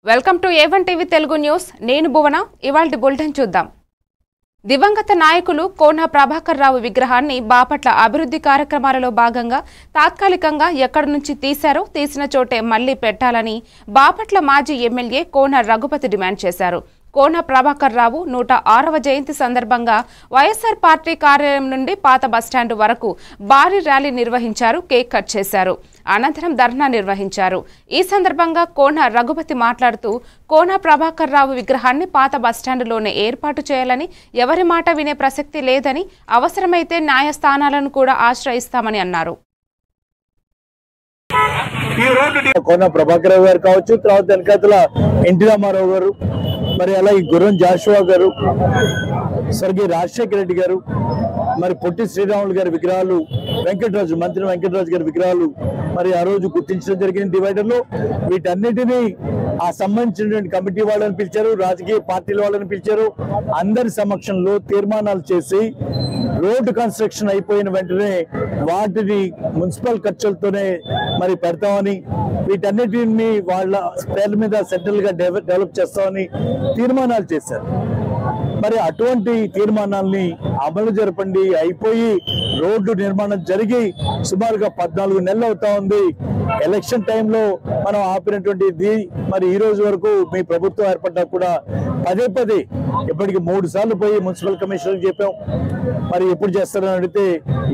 Welcome to A1 TV Telugu news. నేను భువన. ఇవాల్టి bulletin చూద్దాం. దివంగత నాయకులు కోన ప్రభాకర్ రావు విగ్రహాన్ని బాపట్ల అభివృద్ధి కార్యక్రమాలలో భాగంగా తాత్కాలికంగా ఎక్కడి నుంచి తీసిన చోటే మళ్లీ పెట్టాలని బాపట్ల మాజీ ఎమ్మెల్యే కోన రఘుపతి డిమాండ్ చేశారు. కోన ప్రభాకర్ రావు 106వ జయంతి సందర్భంగా వైఎస్ఆర్ పార్టీ కార్యాలయం నుండి పాత బస్టాండ్ వరకు భారీ ర్యాలీ నిర్వహించారు. కేక్ కట్ చేశారు. అనంతరం ధర్నా నిర్వహించారు. ఈ సందర్భంగా కోన రఘుపతి మాట్లాడుతూ కోన ప్రభాకర్ రావు విగ్రహాన్ని పాత బస్టాండ్లోనే ఏర్పాటు చేయాలని, ఎవరి మాట వినే ప్రసక్తి లేదని, అవసరమైతే న్యాయస్థానాలను కూడా ఆశ్రయిస్తామని అన్నారు. కోన ప్రభాకర్ రావు గారు కావచ్చు, తర్వాత వెనకాతల ఎన్టీ రామారావు గారు, మరి అలాగే గుర్రం జాషువా గారు, స్వర్గీయ రాజశేఖర రెడ్డి గారు, మరి పొట్టి శ్రీరాములు గారి విగ్రహాలు, మంత్రి వెంకటరాజు గారి విగ్రహాలు మరి ఆ రోజు గుర్తించడం జరిగింది డివైడర్ లో. వీటన్నిటినీ ఆ సంబంధించినటువంటి కమిటీ వాళ్ళని పిలిచారు, రాజకీయ పార్టీల వాళ్ళని పిలిచారు. అందరి సమక్షంలో తీర్మానాలు చేసి రోడ్డు కన్స్ట్రక్షన్ అయిపోయిన వెంటనే వాటిని మున్సిపల్ ఖర్చులతోనే మరి పెడతామని, వీటన్నిటిని వాళ్ళ పేర్ల మీద సెంట్రల్ గా డెవలప్ చేస్తామని తీర్మానాలు చేశారు. మరి అటువంటి తీర్మానాల్ని అమలు జరపండి. అయిపోయి రోడ్డు నిర్మాణం జరిగి సుమారుగా 14 నెలలు అవుతా ఉంది. ఎలక్షన్ టైంలో మనం ఆపినటువంటిది మరి ఈ రోజు వరకు మీ ప్రభుత్వం ఏర్పడ్డా కూడా పదే ఇప్పటికి 3 సార్లు పోయి మున్సిపల్ కమిషనర్ చెప్పాం. మరి ఎప్పుడు చేస్తారని అడిగితే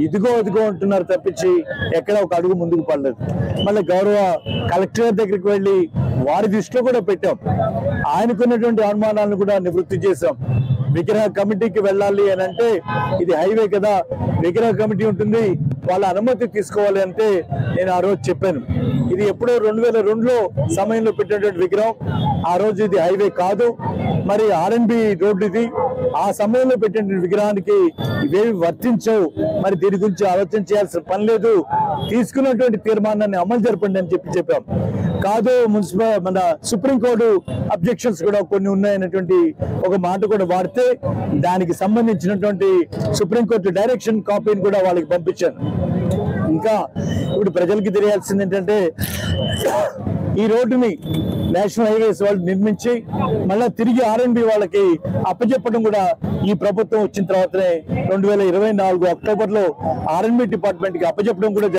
ఇదిగో అంటున్నారు తప్పించి ఎక్కడ ఒక అడుగు ముందుకు పడలేదు. మళ్ళీ గౌరవ కలెక్టర్ దగ్గరికి వెళ్ళి వారి దృష్టిలో కూడా పెట్టాం. ఆయనకున్నటువంటి అనుమానాలను కూడా నివృత్తి చేశాం. విగ్రహ కమిటీకి వెళ్ళాలి అని అంటే ఇది హైవే కదా, విగ్రహ కమిటీ ఉంటుంది, వాళ్ళ అనుమతి తీసుకోవాలి అంటే నేను ఆ రోజు చెప్పాను. ఇది ఎప్పుడో 2002లో సమయంలో పెట్టినటువంటి విగ్రహం. ఆ రోజు ఇది హైవే కాదు, మరి R&B రోడ్డు ఇది. ఆ సమయంలో పెట్టిన విగ్రహానికి ఇవేవి వర్తించవు. మరి దీని గురించి ఆలోచన చేయాల్సిన పని లేదు. తీసుకున్నటువంటి తీర్మానాన్ని అమలు జరపండి అని చెప్పాం. కాదు, మన సుప్రీంకోర్టు అబ్జెక్షన్స్ కూడా కొన్ని ఉన్నాయన్నటువంటి ఒక మాట కూడా వాడితే దానికి సంబంధించినటువంటి సుప్రీంకోర్టు డైరెక్షన్ కాపీని కూడా వాళ్ళకి పంపించాను. ఇంకా ఇప్పుడు ప్రజలకి తెలియాల్సింది ఏంటంటే ఈ రోడ్డుని నేషనల్ హైవేస్ వాళ్ళు నిర్మించి మళ్ళా తిరిగి R&B వాళ్ళకి అప్పచెప్పడం కూడా ఈ ప్రభుత్వం వచ్చిన తర్వాతనే 2024 అక్టోబర్లో R&B డిపార్ట్మెంట్కి అప్పచెప్పడం కూడా